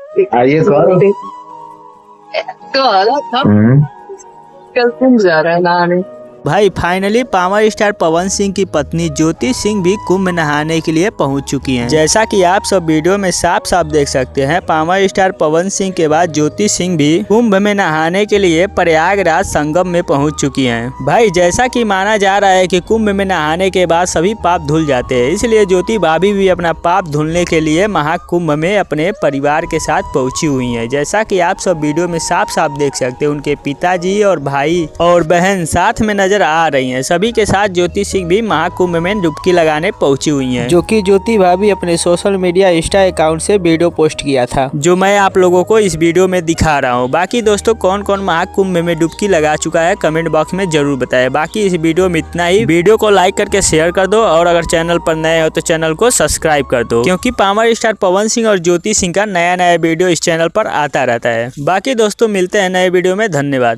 आइए सर। कल तुम जा रहा है नहाने। भाई finally power star Pawan Singh की पत्नी ज्योति सिंह भी कुंभ नहाने के लिए पहुंच चुकी हैं। जैसा कि आप सब वीडियो में साफ साफ देख सकते हैं, पावर स्टार पवन सिंह के बाद ज्योति सिंह भी कुंभ में नहाने के लिए प्रयागराज संगम में पहुंच चुकी हैं। भाई जैसा कि माना जा रहा है कि कुंभ में नहाने के बाद सभी पाप धुल जाते हैं, इसलिए ज्योति भाभी भी अपना पाप धुलने के लिए महाकुंभ में अपने परिवार के साथ पहुंची हुई है। जैसा कि आप सब वीडियो में साफ साफ देख सकते हैं, उनके पिताजी और भाई और बहन साथ में नजर आ रही हैं। सभी के साथ ज्योति सिंह भी महाकुंभ में डुबकी लगाने पहुंची हुई हैं, जो कि ज्योति भाभी अपने सोशल मीडिया इंस्टा अकाउंट से वीडियो पोस्ट किया था, जो मैं आप लोगों को इस वीडियो में दिखा रहा हूं। बाकी दोस्तों कौन कौन महाकुंभ में डुबकी लगा चुका है कमेंट बॉक्स में जरूर बताएं। बाकी इस वीडियो में इतना ही। वीडियो को लाइक करके शेयर कर दो और अगर चैनल पर नए हो तो चैनल को सब्सक्राइब कर दो, क्योंकि पावर स्टार पवन सिंह और ज्योति सिंह का नया नया वीडियो इस चैनल पर आता रहता है। बाकी दोस्तों मिलते हैं नए वीडियो में। धन्यवाद।